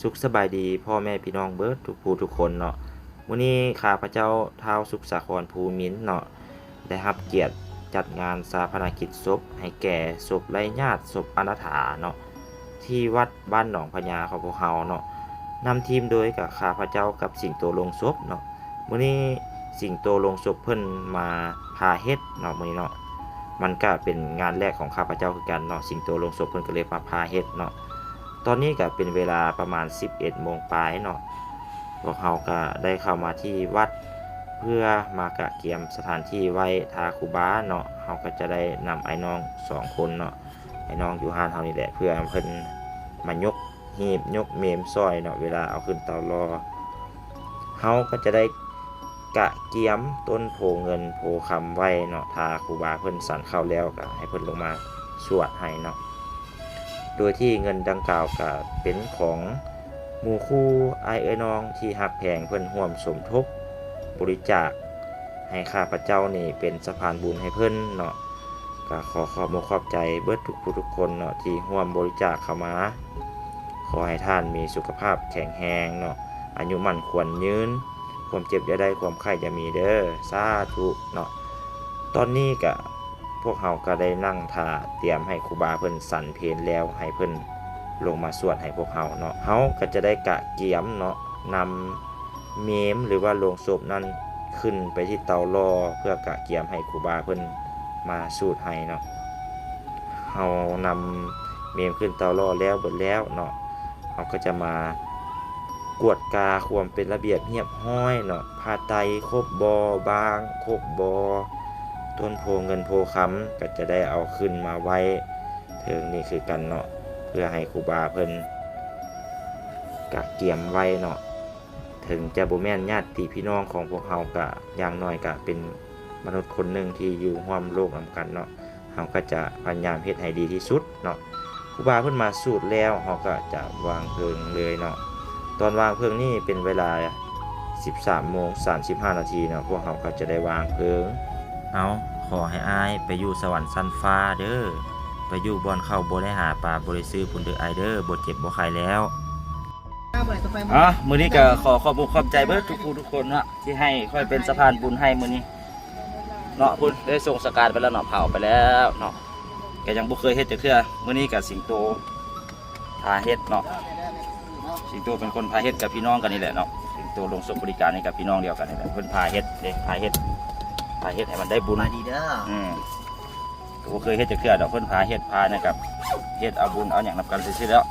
สุขสบายดีพ่อแม่พี่น้องเบิดทุกผู้ทุกคนเนาะมื้อนี้ข้าพเจ้าท้าวสุขสาครภูมินทร์เนาะได้รับเกียรติจัดงานฌาปนกิจศพให้แก่ศพไร้ญาติศพอนาถาเนาะที่วัดบ้านหนองพญาของพวกเฮาเนาะนำทีมโดยกับข้าพเจ้ากับสิงโตลงศพเนาะมื้อนี้สิงโตลงศพเพิ่นมาพาเฮ็ดเนาะมื้อนี้เนาะมันก็เป็นงานแรกของข้าพเจ้าคือกันเนาะสิงโตลงศพเพิ่นก็เลยมาพาเฮ็ดเนาะ ตอนนี้ก็เป็นเวลาประมาณ 11 โมงปลายเนาะพวกเราก็ได้เข้ามาที่วัดเพื่อมากะเกียมสถานที่ไว้ทาครูบาเนาะเราก็จะได้นำไอ้น้อง2คนเนาะไอ้น้องอยู่ห้านเฮานี่แหละเพื่อเพิ่นมายกหีบยกเมมซอยเนาะเวลาเอาขึ้นเตารอเฮาก็จะได้กะเกียมต้นโพเงินโพคำไว้เนาะทาครูบาเพิ่นสั่นเข้าแล้วก็ให้เพิ่นลงมาสวดให้เนาะโดยที่เงินดังกล่าวก็เป็นของหมู่คู่อ้ายเอ้ยน้องที่ฮักแพงเพิ่นร่วมสมทบบริจาคให้ข้าพเจ้านี่เป็นสะพานบุญให้เพิ่นเนาะก็ขอขอบขอบใจเบิดทุกผู้ทุกคนเนาะที่ร่วมบริจาคเข้ามาขอให้ท่านมีสุขภาพแข็งแรงเนาะอายุมั่นควรยืนความเจ็บอย่าได้ความไข้อย่ามีเด้อสาธุเนาะตอนนี้ก็พวกเฮาก็ได้นั่งท่าเตรียมให้ครูบาเพิ่นสั่นเพลนแล้วให้เพิ่นลงมาสวดให้พวกเฮาเนาะเฮาก็จะได้กะเกียมเนาะนำเมมหรือว่าโลงศพนั้นขึ้นไปที่เตารอเพื่อกะเกียมให้ครูบาเพิ่นมาสูดให้เนาะเฮานำเมมขึ้นเตารอแล้วเบิดแล้วเนาะเฮาก็จะมากวดกาความเป็นระเบียบเรียบร้อยเนาะผ้าไตรครบบ่บางครบบ่ต้นโพเงินโพค้ำก็จะได้เอาขึ้นมาไว้ถึงนี่คือกันเนาะเพื่อให้ครูบาเพิ่นกะเกียมไว้เนาะถึงจะบ่แม่นญาติพี่น้องของพวกเฮากะอย่างน้อยกะเป็นมนุษย์คนหนึ่งที่อยู่ร่วมโลกนำกันเนาะเฮาก็จะพยายามเฮ็ดให้ดีที่สุดเนาะครูบาเพิ่นมาสูตรแล้วเฮาก็จะวางเพลิงเลยเนาะตอนวางเพลิงนี่เป็นเวลา 13:35 นาทีเนาะพวกเฮาก็จะได้วางเพลิงเอาขอให้อ้ายไปอยู่สวรรค์ชั้นฟ้าเด้อไปอยู่บ่อนเข้าบ่ได้หาปลาบ่ได้ซื้อพุ่นเด้ออ้ายเด้อบ่เจ็บบ่ไข้แล้วมื้อนี้ก็ขอขอบคุณขอบใจเบิดทุกผู้ทุกคนเนาะที่ให้ค่อยเป็นสะพานบุญให้มื้อนี้เนาะพุ่นได้ส่งสการไปแล้วเนาะเผาไปแล้วเนาะก็ยังบ่เคยเฮ็ดจักเทื่อมื้อนี้ก็สิงโตพาเฮ็ดเนาะสิงโตเป็นคนพาเฮ็ดกับพี่น้องกันนี่แหละเนาะสิงโตลงศพบริการให้กับพี่น้องเดียวกันนี่แหละเพิ่นพาเฮ็ดเด้พาเฮ็ดให้มันได้บุญดีเด้อก็บ่เคยเฮ็ดจักเทื่อดอกเพิ่นพาเฮ็ดพานะครับเฮ็ดเอาบุญเอาหยังนำกันซื่อๆแล้ว